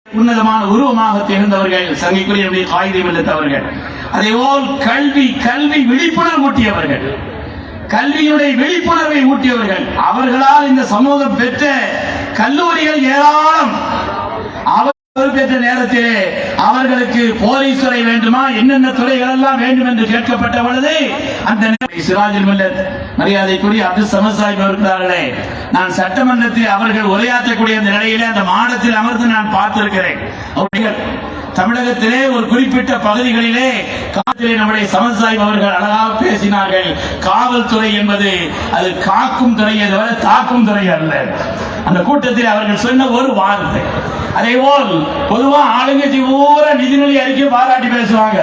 உன்னதமான உருவமாக திகழ்ந்தவர்கள் சங்கைக்குரிய காயிதே மில்லத் அவர்கள். அதேபோல் கல்வி விழிப்புணர்வு ஊட்டியவர்கள், கல்வியினுடைய விழிப்புணர்வை ஊட்டியவர்கள். அவர்களால் இந்த சமூகம் பெற்ற கல்லூரிகள் ஏராளம். அவர் பெற்ற நேரத்திலே அவர்களுக்கு போலீஸ் துறை வேண்டுமா, என்னென்ன துறைகள் எல்லாம் வேண்டும் என்று கேட்கப்பட்ட பொழுது அந்த சிராஜுல் மில்லத் மரியாதைக்குரிய அப்துல் சமத் சாஹிப் இருக்கிறார்களே, நான் சட்டமன்றத்தில் அவர்கள் உரையாற்றக்கூடிய அந்த நிலையிலே அந்த மாடத்தில் அமர்ந்து நான் பார்த்திருக்கிறேன். அவர்கள் தமிழகத்திலே ஒரு குறிப்பிட்ட பகுதிகளிலே காலத்திலே நம்முடைய சமத் சாஹிப் அவர்கள் அழகாக பேசினார்கள். காவல்துறை என்பது அது காக்கும் துறையை தவிர தாக்கும் துறை அல்ல. அந்த கூட்டத்தில் அவர்கள் சொன்ன ஒரு வார்த்தை. அதேபோல் பொதுவா ஆளுங்கட்சி ஊரா நிதிநிலை அறிக்கை பாராட்டி பேசுவாங்க,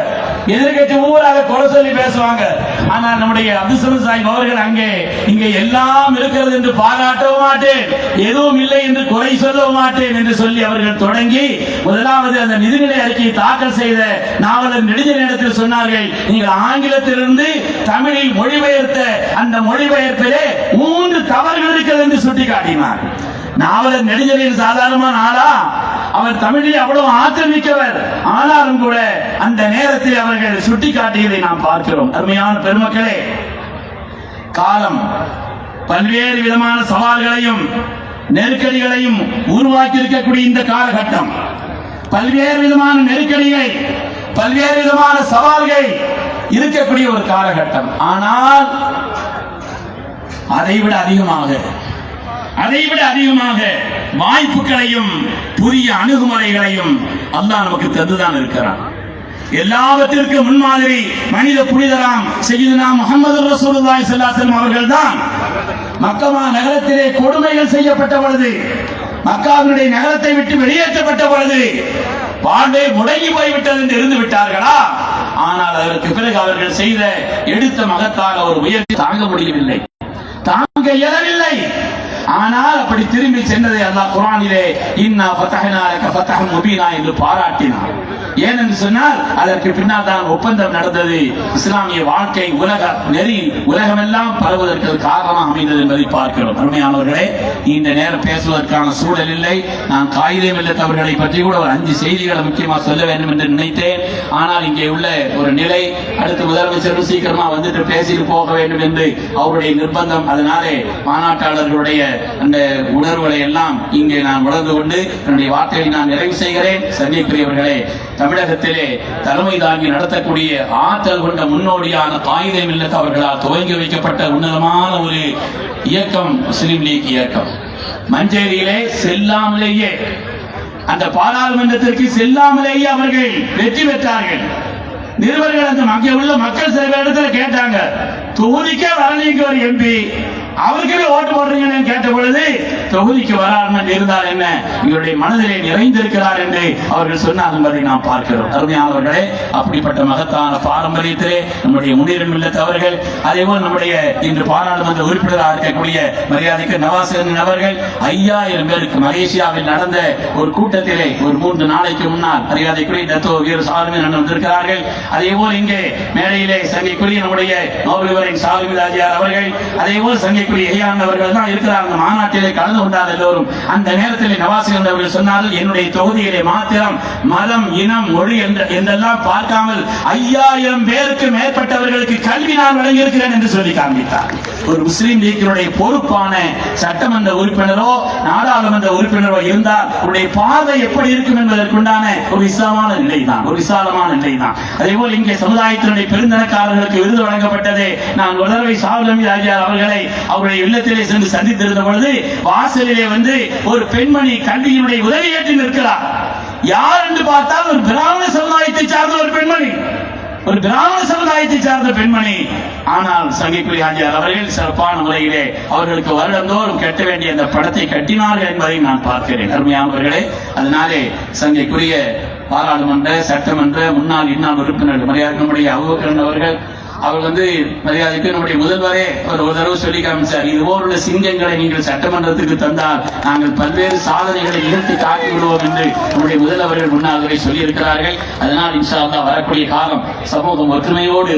எதிர்கட்சி ஊரா அதை குறை சொல்லி பேசுவாங்க. ஆனால் நம்முடைய அப்துல் சமத் சாஹிப் அவர்கள் இங்கே எல்லாம் இருக்கிறது என்று பாராட்டவும் மாட்டேன், எதுவும் இல்லை என்று குறை சொல்லவும் மாட்டேன் என்று சொல்லி அவர்கள் தொடங்கி முதலாவது அந்த நிதிநிலை அறிக்கையை தாக்கல் செய்த நாவலர் நெடுஞ்செழியனிடத்தில் சொன்னார்கள், நீங்கள் ஆங்கிலத்திலிருந்து தமிழில் மொழிபெயர்த்த அந்த மொழிபெயர்ப்பிலே 3 தவறுகள் இருக்கிறது என்று சுட்டிக்காட்டினார். நாவலர் நெடுஞ்செழியன் சாதாரணமான ஆளா? அவர் தமிழில் அவ்வளவு ஆக்கிரமிக்கவர். ஆனாலும் கூட அந்த நேரத்தில் அவர்கள் சுட்டிக்காட்டியதை நாம் பார்க்கிறோம். அருமையான பெருமக்களே, காலம் பல்வேறு விதமான சவால்களையும் நெருக்கடிகளையும் உருவாக்கி இருக்கக்கூடிய இந்த காலகட்டம், பல்வேறு விதமான நெருக்கடிகள், பல்வேறு விதமான சவால்கள் இருக்கக்கூடிய ஒரு காலகட்டம். ஆனால் அதைவிட அதிகமாக வாய்ப்புகளையும் புதிய அணுகுமுறைகளையும் அல்லாஹ் நமக்கு தந்துதான் இருக்கிறான். எல்லாவற்றிற்கும் முன்மாதிரி மனித புனிதராம் சய்யிதுனா முஹம்மது ரசூலுல்லாஹி ஸல்லல்லாஹு அலைஹி வஸல்லம் அவர்கள் தான் மக்கா நகரத்திலே கொடுமைகள் செய்யப்பட்ட பொழுது, மக்காவினுடைய நகரத்தை விட்டு வெளியேற்றப்பட்ட பொழுது வாழ்வே முடங்கி போய்விட்டது என்று இருந்து விட்டார்களா? ஆனால் அதற்கு பிறகு அவர்கள் செய்த எடுத்த மகத்தான ஒரு முயற்சி தாங்க முடியவில்லை, தாங்க இயலவில்லை. ஆனால் அப்படி திரும்பி சென்றதை அல்லாஹ் குர்ஆனிலே இன்னா ஃபதஹ்னா லக ஃபதஹன் முபீனா என்று பாராட்டினார். ஏனென்று சொன்னால் அதற்கு பின்னால் தான் ஒப்பந்தம் நடந்தது. இஸ்லாமிய வாழ்க்கை உலக நெறி உலகமெல்லாம் பரவுவதற்கு காரணமாக அமைந்தது என்பதை பார்க்கிறோம். அருமையானவர்களே, இந்த நேரம் பேசுவதற்கான சூழல் இல்லை. நான் காயிதே மில்லத் அவர்களை பற்றி கூட ஒரு 5 செய்திகளை முக்கியமாக சொல்ல வேண்டும் என்று நினைத்தேன். ஆனால் இங்கே உள்ள ஒரு நிலை, அடுத்து முதலமைச்சர் சீக்கிரமா வந்துட்டு பேசிட்டு போக வேண்டும் என்று அவருடைய நிர்பந்தம். அதனாலே மாநாட்டாளர்களுடைய அந்த உணர்வுகளை எல்லாம் இங்கே நான் உணர்ந்து கொண்டு என்னுடைய வார்த்தையை நான் நிறைவு செய்கிறேன். சந்திக்குரியவர்களே, தமிழகத்திலே தலைமை தாங்கி நடத்தக்கூடிய ஆற்றல் கொண்ட முன்னோடியான காயிதே மில்லத் அவர்களால் துவங்கி வைக்கப்பட்ட உன்னதமான ஒரு இயக்கம் முஸ்லிம் லீக் இயக்கம். மஞ்சேரியிலே செல்லாமலேயே, அந்த பாராளுமன்றத்திற்கு செல்லாமலேயே அவர்கள் வெற்றி பெற்றார்கள். நிருபர்கள் அந்த அங்கே உள்ள மக்கள் சில இடத்துல கேட்டாங்க, தொகுதிக்கே வரலீங்க ஒரு எம்பி, அவருக்கே ஓட்டு போடுறீங்கன்னு கேட்ட பொழுது தொகுதிக்கு வராமல் இருந்தார் என்ன, எங்களுடைய மனதிலே நிறைந்திருக்கிறார் என்று அவர்கள் சொன்னார் என்பதை நாம் பார்க்கிறோம். அருமையானவர்களே, அப்படிப்பட்ட மகத்தான பாரம்பரியத்திலே நம்முடைய முன்னேறும் மில்லத் அவர்கள், அதேபோல் நம்முடைய இன்று பாராளுமன்ற உறுப்பினராக இருக்கக்கூடிய மரியாதைக்கு நவாஸ் அவர்கள் 5000 பேருக்கு மலேசியாவில் நடந்த ஒரு கூட்டத்திலே ஒரு 3 நாளைக்கு முன்னால் மரியாதைக்குரிய டத்தோ வீர சாலுமி வந்திருக்கிறார்கள். அதேபோல் இங்கே மேடையிலே சங்கைக்குரிய நம்முடைய நோபல் சாலுமி ராஜியார் அவர்கள், அதேபோல் சங்கை அவர்கள் தான் இருக்கிறார். அந்த மாநாட்டிலே கலந்து கொண்டார் எல்லோரும். அந்த நேரத்தில் நவாஸ் அவர்கள் சொன்னார்கள், என்னுடைய தொகுதியிலே மாத்திரம் மதம், இனம், மொழி என்றெல்லாம் பார்க்காமல் 5000 பேருக்கு மேற்பட்டவர்களுக்கு கல்வி நான் வழங்கியிருக்கிறேன் என்று சொல்லி காண்பித்தார். ஒரு முஸ்லிம் லீக்கினுடைய பொறுப்பான சட்டமன்ற உறுப்பினரோ நாடாளுமன்ற உறுப்பினரோ இருந்தால் உடைய பார்வை எப்படி இருக்கும் என்பதற்குண்டான ஒரு விசாலமான நிலைதான், ஒரு விசாலமான நிலைதான். அதேபோல் இங்கே சமுதாயத்தினுடைய பெருந்தனக்காரர்களுக்கு விருது வழங்கப்பட்டதே, நான் ஒரு தடவை சாவுலமி ராஜியார் அவர்களை அவருடைய இல்லத்திலே சென்று சந்தித்திருந்த பொழுது வாசலிலே வந்து ஒரு பெண்மணி கல்வியினுடைய உதவி ஏற்று நிற்கிறார். யார் என்று பார்த்தால் ஒரு பிராமண சமுதாயத்தை சார்ந்த ஒரு பெண்மணி, ஒரு பிராமண சமுதாயத்தை சார்ந்த பெண்மணி. ஆனால் சங்கைக்குரிய ஆஜியார் அவர்கள் சிறப்பான முறையிலே அவர்களுக்கு வருடந்தோறும் கட்ட வேண்டிய அந்த படத்தை கட்டினார்கள் என்பதை நான் பார்க்கிறேன். அருமையானவர்களே, அதனாலே சங்கைக்குரிய பாராளுமன்ற சட்டமன்ற முன்னாள் இன்னாள் உறுப்பினர்கள் மரியாதை நம்முடைய அபூபக்கர் அவர்கள் மரியாதைக்கு நம்முடைய முதல்வரே ஒரு தடவை சொல்லி காமிச்சார், இது போன்ற சிங்கங்களை நீங்கள் சட்டமன்றத்துக்கு தந்தால் நாங்கள் பல்வேறு சாதனைகளை நிகழ்த்தி காட்டி விடுவோம் என்று நம்முடைய முதல்வர்கள் முன்னாள் சொல்லி இருக்கிறார்கள். அதனால் இன்ஷா அல்லாஹ் வரக்கூடிய காலம் சமூகம் ஒற்றுமையோடு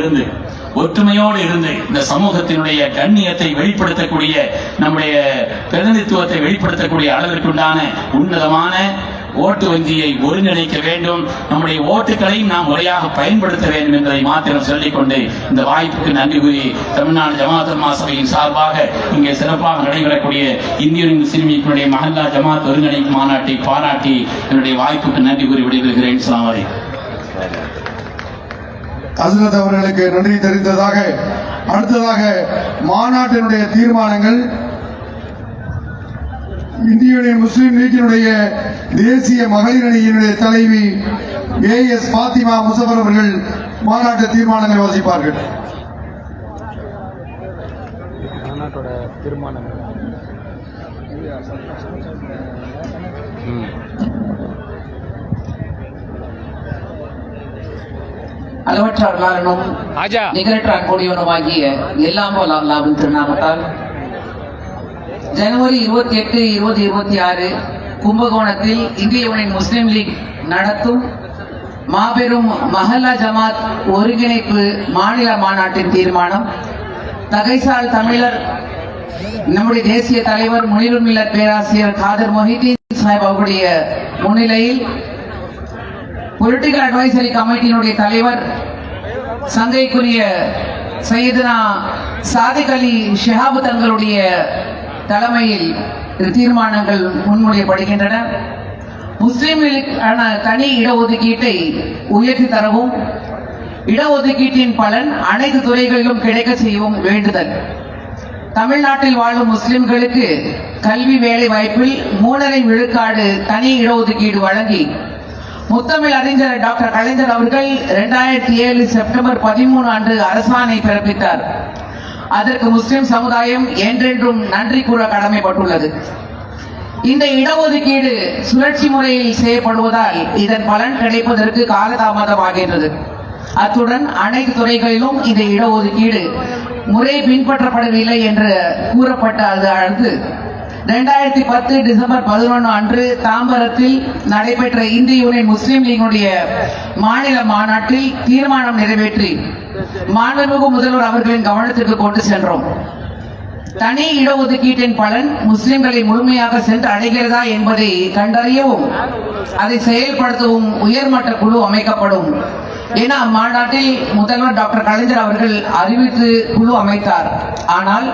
இருந்து இந்த சமூகத்தினுடைய கண்ணியத்தை வெளிப்படுத்தக்கூடிய, நம்முடைய பிரதிநிதித்துவத்தை வெளிப்படுத்தக்கூடிய அளவிற்குண்டான உன்னதமான ஓட்டு வங்கியை ஒருங்கிணைக்க வேண்டும், நம்முடைய ஓட்டுகளையும் நாம் முறையாக பயன்படுத்த வேண்டும் என்பதை மாத்திரம் சொல்லிக்கொண்டு இந்த வாய்ப்புக்கு நன்றி கூறி தமிழ்நாடு ஜமாத் உலமா சபையின் சார்பாக இங்கே சிறப்பாக நடைபெறக்கூடிய இந்திய முஸ்லிம் லீக்கினுடைய மஹல்லா ஜமாத் ஒருங்கிணைப்பு மாநாட்டை பாராட்டி என்னுடைய வாய்ப்புக்கு நன்றி கூறி விடைபெறுகிறேன். அஸ்ஸலாமு அலைக்கும். ஹஸ்ரத் அவர்களுக்கு நன்றி தெரிந்ததாக அடுத்ததாக மாநாட்டினுடைய தீர்மானங்கள் இந்திய யூனியன் முஸ்லிம் லீக்கினுடைய தேசிய மகளிர் அணியினுடைய தலைவி AS பாத்திமா முசஃபர் அவர்கள் மாநாட்டு தீர்மானங்களை வாசிப்பார்கள். மாநாட்டோட தீர்மானங்கள் அளவற்ற அருளாளனும் நிகரற்ற அன்புடையவனுமாகிய எல்லாம் வல்ல அல்லாஹ்வின் திருநாமத்தால் ஜனவரி 28, 2026 கும்பகோணத்தில் இந்திய யூனியன் முஸ்லிம் லீக் நடத்தும் மாபெரும் மஹல்லா ஜமாத் ஒருங்கிணைப்பு மாநில மாநாட்டின் தீர்மானம் தகைசால் தமிழர் நம்முடைய தேசிய தலைவர் முனிருல் மில்லத் பேராசிரியர் காதர் மொஹிதீன் சாஹிப் அவருடைய முன்னிலையில் பொலிட்டிக்கல் அட்வைசரி கமிட்டியினுடைய தலைவர் சங்கைக்குரிய சையதுனா சாதிக் அலி ஷிஹாப் தங்களுடைய தலைமையில் தீர்மானங்கள் முன்மொழியப்படுகின்றன. முஸ்லிம்களுக்கான தனி இடஒதுக்கீட்டை உயர்த்தி தரவும், இடஒதுக்கீட்டின் பலன் அனைத்து துறைகளிலும் கிடைக்க செய்யவும் வேண்டுதல். தமிழ்நாட்டில் வாழும் முஸ்லிம்களுக்கு கல்வி வேலை வாய்ப்பில் 3.5 விழுக்காடு தனி இடஒதுக்கீடு வழங்கி முத்தமிழ் அறிஞர் டாக்டர் கலைஞர் அவர்கள் 2007 செப்டம்பர் 13 அன்று அரசாணை பிறப்பித்தார். அதற்கு முஸ்லிம் சமுதாயம் என்றென்றும் நன்றி கூற கடமைப்பட்டுள்ளது. இந்த இடஒதுக்கீடு சுழற்சி முறையில் செய்யப்படுவதால் இதன் பலன் கிடைப்பதற்கு காலதாமதமாகின்றது. அத்துடன் அனைத்து துறைகளிலும் இந்த இடஒதுக்கீடு முறை பின்பற்றப்படவில்லை என்று கூறப்பட்ட அடுத்து 2010 டிசம்பர் 11 அன்று தாம்பரத்தில் நடைபெற்ற இந்திய யூனியன் முஸ்லிம் லீகினுடைய மாநில மாநாட்டில் தீர்மானம் நிறைவேற்றி மாண்புமிகு முதல்வர் அவர்களின் கவனத்திற்கு கொண்டு சென்றோம். தனி இடஒதுக்கீட்டின் பலன் முஸ்லிம்களை முழுமையாக சென்று அடைகிறதா என்பதை கண்டறியவும் அதை செயல்படுத்தவும் உயர்மட்ட குழு அமைக்கப்படும் என அம்மாநாட்டில் முதல்வர் டாக்டர் கலைஞர் அவர்கள் அறிவித்து குழு அமைத்தார். ஆனால்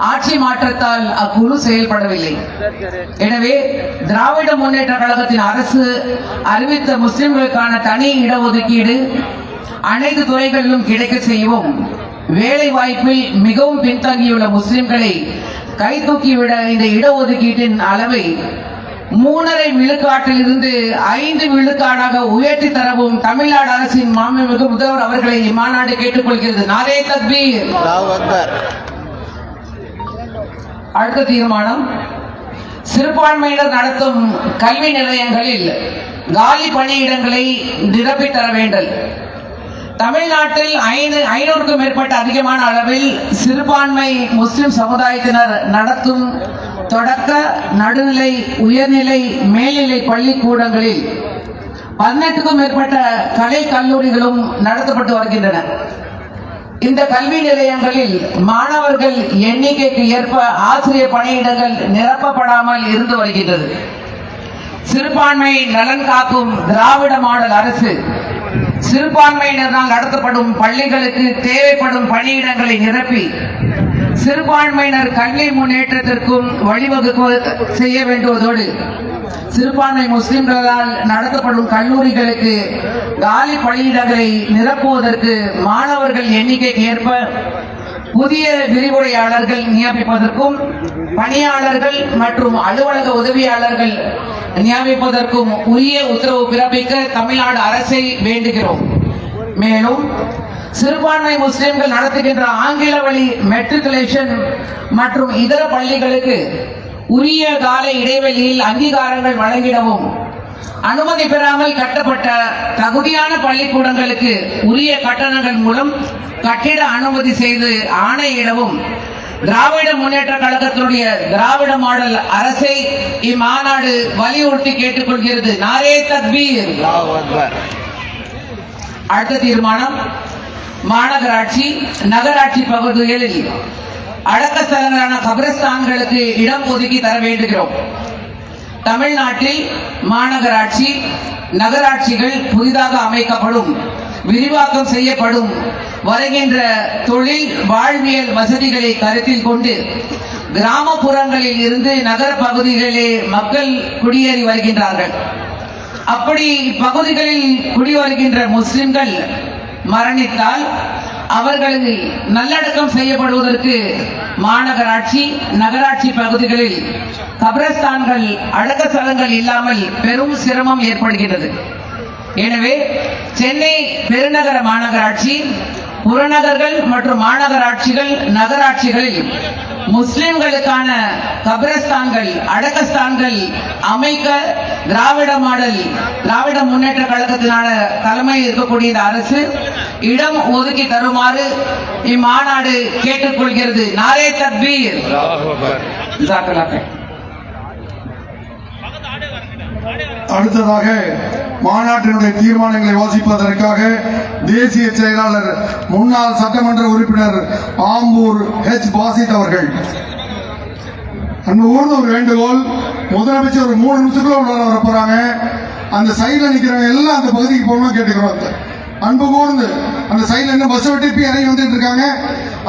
ஆட்சி மாற்றத்தால் அக்குழு செயல்படவில்லை. எனவே திராவிட முன்னேற்ற கழகத்தின் அரசு அறிவித்த முஸ்லிம்களுக்கான தனி இடஒதுக்கீடு அனைத்து துறைகளிலும் கிடைக்க செய்யவும், வேலை வாய்ப்பில் மிகவும் பின்தங்கியுள்ள முஸ்லிம்களை கைதூக்கிவிட இந்த இடஒதுக்கீட்டின் அளவை 3.5 விழுக்காட்டில் இருந்து 5 விழுக்காடாக உயர்த்தி தரவும் தமிழ்நாடு அரசின் மாண்புமிகு முதல்வர் அவர்களை இம்மாநாடு கேட்டுக்கொள்கிறது. நாரே தக்பீர். அடுத்த தீர்மானம், சிறுபான்மையினர் நடத்தும் கல்வி நிலையங்களில் காலி பணியிடங்களை நிரப்பித் தர வேண்டும். தமிழ்நாட்டில் 500க்கும் மேற்பட்ட அதிகமான அளவில் சிறுபான்மை முஸ்லிம் சமுதாயத்தினர் நடத்தும் தொடக்க, நடுநிலை, உயர்நிலை, மேல்நிலை பள்ளிக்கூடங்களில் 18க்கும் மேற்பட்ட கலை கல்லூரிகளும் நடத்தப்பட்டு வருகின்றன. இந்த கல்வி நிலையங்களில் மாணவர்கள் எண்ணிக்கைக்கு ஏற்ப ஆசிரியர் பணியிடங்கள் நிரப்பப்படாமல் இருந்து வருகின்றது. சிறுபான்மை நலன் காக்கும் திராவிட மாடல் அரசு சிறுபான்மையினரால் நடத்தப்படும் பள்ளிகளுக்கு தேவைப்படும் பணியிடங்களை நிரப்பி சிறுபான்மையினர் கல்வி முன்னேற்றத்திற்கும் வழிவகுக்க செய்ய வேண்டுவதோடு சிறுபான்மை முஸ்லிம்களால் நடத்தப்படும் கல்லூரிகளுக்கு காலி பணியிடங்களை நிரப்புவதற்கு மாணவர்கள் எண்ணிக்கைக்கு ஏற்ப புதிய விரிவுரையாளர்கள் நியமிப்பதற்கும் பணியாளர்கள் மற்றும் அலுவலக உதவியாளர்கள் நியமிப்பதற்கும் உரிய உத்தரவு பிறப்பிக்க தமிழ்நாடு அரசை வேண்டுகிறோம். மேலும் சிறுபான்மை முஸ்லிம்கள் நடத்துகின்ற ஆங்கில வழி மெட்ரிகுலேஷன் மற்றும் இதர பள்ளிகளுக்கு உரிய கால இடைவெளியில் அங்கீகாரங்கள் வழங்கிடவும், அனுமதி பெறாமல் கட்டப்பட்ட தகுதியான பள்ளிக்கூடங்களுக்கு உரிய கட்டணங்கள் மூலம் கட்டிட அனுமதி செய்து ஆணையிடவும் திராவிட முன்னேற்ற கழகத்தினுடைய திராவிட மாடல் அரசை இம்மாநாடு வலியுறுத்தி கேட்டுக்கொள்கிறது. நாரே தக்பீர். அடுத்த தீர்மானம், மாநகராட்சி நகராட்சி பகுதிகளில் அடக்க ஸ்தலங்களான கபிரஸ்தான்களுக்கு இடம் ஒதுக்கி தர வேண்டுகிறோம். தமிழ்நாட்டில் மாநகராட்சி, நகராட்சிகள் புதிதாக அமைக்கப்படும், விரிவாக்கம் செய்யப்படும், வருகின்ற தொழில் வாழ்வியல் வசதிகளை கருத்தில் கொண்டு கிராமப்புறங்களில் இருந்து நகர பகுதிகளிலே மக்கள் குடியேறி வருகின்றார்கள். அப்படி பகுதிகளில் குடிவருகின்ற முஸ்லிம்கள் மரணித்தால் அவர்களை நல்லடக்கம் செய்யப்படுவதற்கு மாநகராட்சி, நகராட்சி பகுதிகளில் கபிரஸ்தான்கள், அடக்க ஸ்தலங்கள் இல்லாமல் பெரும் சிரமம் ஏற்படுகின்றது. எனவே சென்னை பெருநகர மாநகராட்சி, புறநகர்கள் மற்றும் மாநகராட்சிகள், நகராட்சிகளில் முஸ்லிம்களுக்கான கபிரஸ்தான்கள், அடக்கஸ்தான்கள் அமைக்க திராவிட மாடல், திராவிட முன்னேற்ற கழகத்தினால தலைமையில் இருக்கக்கூடிய இந்த அரசு இடம் ஒதுக்கி தருமாறு இம்மாநாடு கேட்டுக்கொள்கிறது. நாரே தக்பீர். அடுத்ததாக மாநாட்டினுடைய தீர்மானங்களை வாசிப்பதற்காக தேசிய செயலாளர் முன்னாள் சட்டமன்ற உறுப்பினர் ஆம்பூர் ஹெச் பாசித் அவர்கள். அன்பு ஊர்ந்து ஒரு வேண்டுகோள், முதலமைச்சர் ஒரு 3 நிமிஷத்துக்குள்ள உள்ள வர போறாங்க. அந்த சைட்ல நிக்கிறவங்க எல்லாம் அந்த பகுதிக்கு போகணும் கேட்டுக்கிறோம். அன்பு கூர்ந்து அந்த சைட்ல என்ன பஸ் விட்டு இறங்கி வந்துட்டு இருக்காங்க.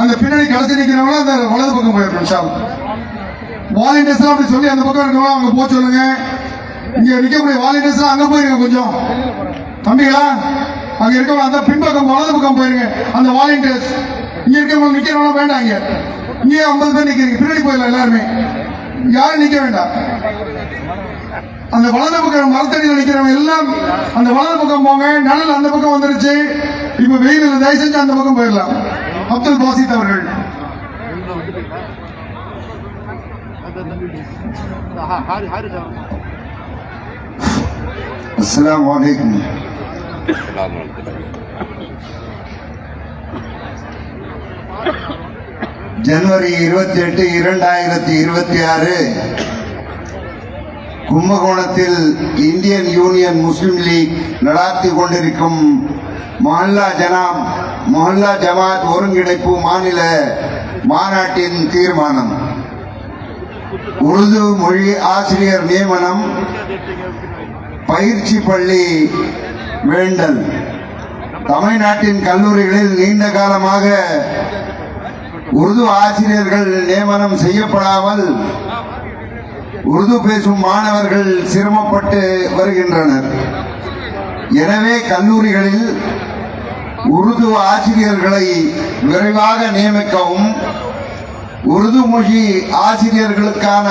அந்த பின்னாடி கடைசி நிக்கிறவங்களும் அந்த வலது பக்கம் போயிருக்கணும். வாலண்டியர்ஸ் அப்படி சொல்லி அந்த பக்கம் இருக்கவங்க அங்க போக சொல்லுங்க. இங்க இருக்கக்கூடிய வாலண்டியர்ஸ் அங்க போயிருங்க. கொஞ்சம் தம்பிகளா, அங்க இருக்கவங்க அந்த பின்பக்கம் வலது பக்கம் போயிருங்க. அந்த வாலண்டியர்ஸ் இங்க இருக்கவங்க நிக்கிறவங்க வேண்டாம். இங்கே 50 பேர் நிக்கிறீங்க, பின்னாடி போயிடலாம். எல்லாருமே யாரும் நிக்க வேண்டாம். அந்த வலது பக்கம் மரத்தடியில் நிக்கிறவங்க எல்லாம் அந்த வலது பக்கம் போங்க. நிழல் அந்த பக்கம் வந்துருச்சு. இப்ப வெயில் தயவு செஞ்சு அந்த பக்கம் போயிடலாம். அப்துல் பாசித் அவர்கள். அஸ்ஸலாமு அலைக்கும். ஜனவரி 28, 2026 கும்பகோணத்தில் இந்தியன் யூனியன் முஸ்லிம் லீக் நடாத்தி கொண்டிருக்கும் மொஹல்லா ஜமாத் ஒருங்கிணைப்பு மாநில மாநாட்டின் தீர்மானம். உருது மொழி ஆசிரியர் நியமனம், பயிற்சி பள்ளி வேண்டல். தமிழ்நாட்டின் கல்லூரிகளில் நீண்ட காலமாக உருது ஆசிரியர்கள் நியமனம் செய்யப்படாமல் உருது பேசும் மாணவர்கள் சிரமப்பட்டு வருகின்றனர். எனவே கல்லூரிகளில் உருது ஆசிரியர்களை விரைவாக நியமிக்கவும், உருது மொழி ஆசிரியர்களுக்கான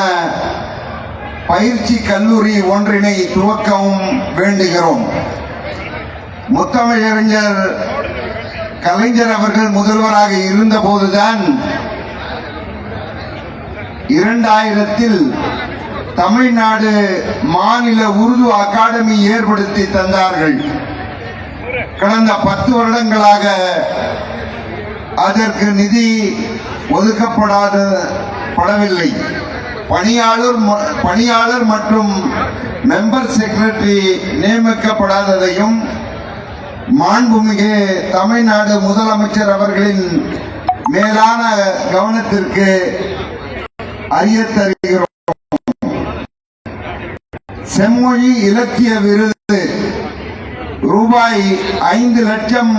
பயிற்சி கல்லூரி ஒன்றினை துவக்கவும் வேண்டுகிறோம். முத்தமிழறிஞர் கலைஞர் அவர்கள் முதல்வராக இருந்த போதுதான் 2000 தமிழ்நாடு மாநில உருது அகாடமி ஏற்படுத்தி தந்தார்கள். கடந்த 10 வருடங்களாக அதற்கு நிதி ஒதுக்கப்படவில்லை. பணியாளர் மற்றும் மெம்பர் செக்ரட்டரி நியமிக்கப்படாததையும் மாண்புமிகு தமிழ்நாடு முதலமைச்சர் அவர்களின் மேலான கவனத்திற்கு அறிய தருகிறோம். செம்மொழி இலக்கிய விருது ரூபாய் 5 லட்சம்